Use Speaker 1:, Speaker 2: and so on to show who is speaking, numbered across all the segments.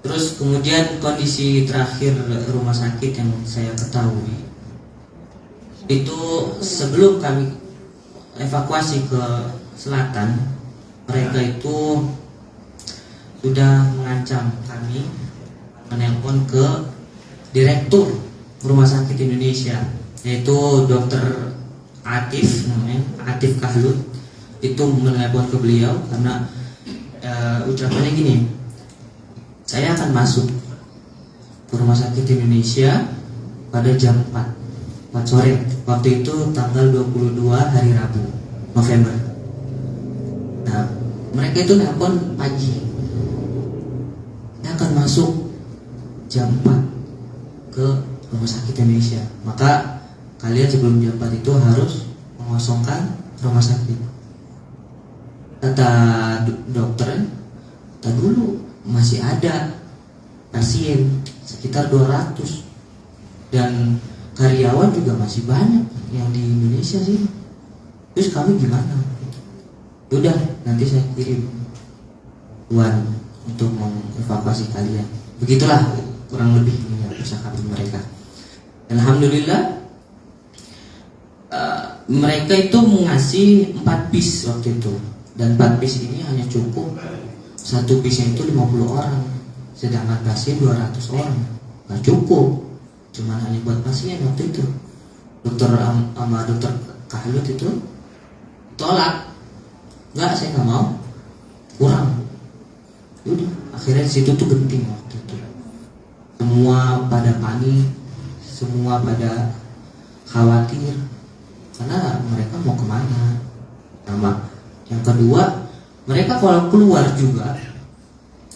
Speaker 1: Terus kemudian kondisi terakhir rumah sakit yang saya ketahui itu sebelum kami evakuasi ke selatan, mereka itu sudah mengancam kami, menelpon ke direktur rumah sakit Indonesia, yaitu dokter Atif, namanya Atif Kahlut. Itu menelpon ke beliau karena ucapannya gini, saya akan masuk ke rumah sakit Indonesia pada jam 4 sore. Waktu itu tanggal 22 hari Rabu November. Nah, mereka itu nelpon pagi, saya akan masuk jam 4 ke rumah sakit Indonesia, maka kalian sebelum jam 4 itu harus mengosongkan rumah sakit. Kata dokter, kata dulu masih ada pasien sekitar 200 dan karyawan juga masih banyak yang di Indonesia sih. Terus kami gimana? Udah, nanti saya kirim uang untuk mengevakuasi kalian. Begitulah kurang lebih percakapan mereka. Dan alhamdulillah mereka itu mengasih 4 bis waktu itu. Dan 4 bis ini hanya cukup, satu bisnya itu 50 orang, sedangkan pasien 200 orang. Nggak cukup, cuma hanya buat pasien waktu itu. Dokter Kahlut itu tolak, nggak, saya nggak mau, kurang. Udah, akhirnya situ tuh genting waktu itu. Semua pada panik, semua pada khawatir karena mereka mau kemana. Yang kedua, mereka kalau keluar juga,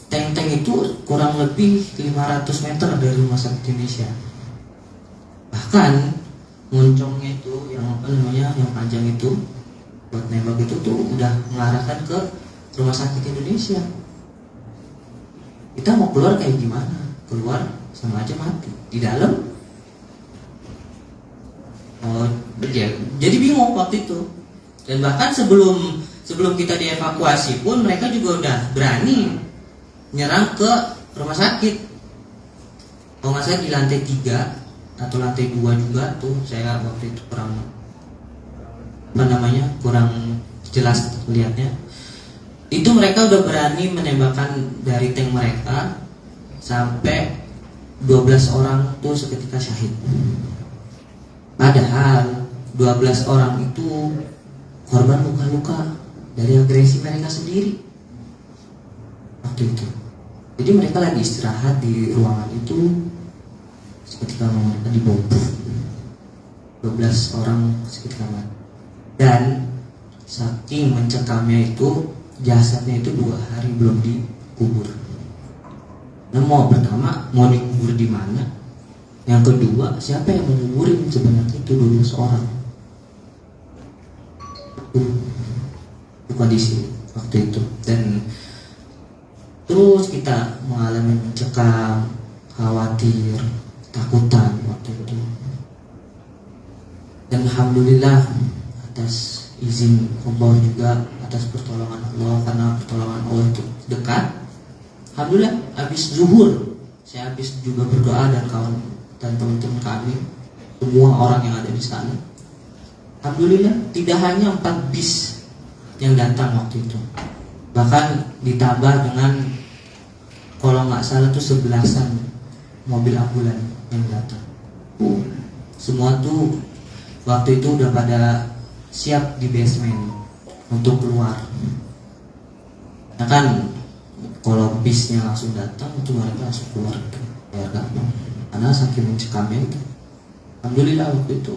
Speaker 1: tank-tank itu kurang lebih 500 meter dari rumah sakit Indonesia. Bahkan moncongnya itu, yang panjang itu buat nembak itu tuh udah mengarahkan ke rumah sakit Indonesia. Kita mau keluar kayak gimana? Keluar sama aja mati di dalam. Jadi bingung waktu itu. Dan bahkan sebelum kita dievakuasi pun mereka juga udah berani nyerang ke rumah sakit. Kalau nggak salah di lantai 3 atau lantai 2 juga tuh, saya waktu itu kurang jelas lihatnya. Itu mereka udah berani menembakkan dari tank mereka sampai 12 orang tuh seketika syahid. Padahal 12 orang itu korban luka-luka dari agresi mereka sendiri waktu itu. Jadi mereka lagi istirahat di ruangan itu seketika mereka dibom. 12 orang seketika mati. Dan saking mencekamnya itu, jasadnya itu 2 hari belum dikubur. Nah, pertama mau dikubur di mana? Yang kedua, siapa yang menguburin sebanyak itu 12 orang? Itu kondisi waktu itu. Dan terus kita mengalami mencekam, khawatir, takutan waktu itu. Dan alhamdulillah atas izin Allah juga, atas pertolongan Allah, karena pertolongan Allah itu dekat. Alhamdulillah habis zuhur saya habis juga berdoa dan kawan dan teman-teman kami, semua orang yang ada di sana. Alhamdulillah tidak hanya 4 bis yang datang waktu itu, bahkan ditambah dengan kalau nggak salah tuh 11-an mobil ambulan yang datang. Semua tuh waktu itu udah pada siap di basement untuk keluar. Nah kan kalau bisnya langsung datang itu mereka langsung keluar ke biar gampang, karena saking mencekamnya itu. Alhamdulillah waktu itu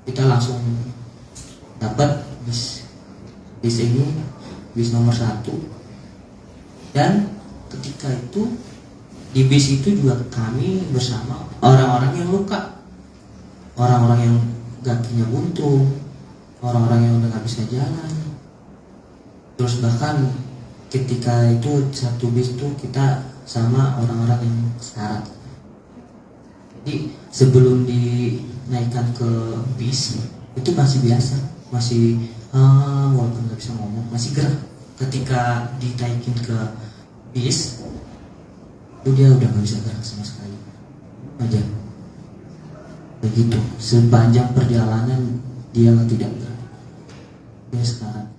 Speaker 1: kita langsung dapat bis ini, bis nomor 1. Dan ketika itu di bis itu juga kami bersama orang-orang yang luka, orang-orang yang kakinya buntung, orang-orang yang udah gak bisa jalan. Terus bahkan ketika itu satu bis itu kita sama orang-orang yang sekarat. Jadi sebelum dinaikkan ke bis itu masih biasa, masih walaupun nggak bisa ngomong masih gerak. Ketika ditaikin ke bis itu dia udah nggak bisa gerak sama sekali aja begitu. Sepanjang perjalanan dia tidak gerak. Dia sekarang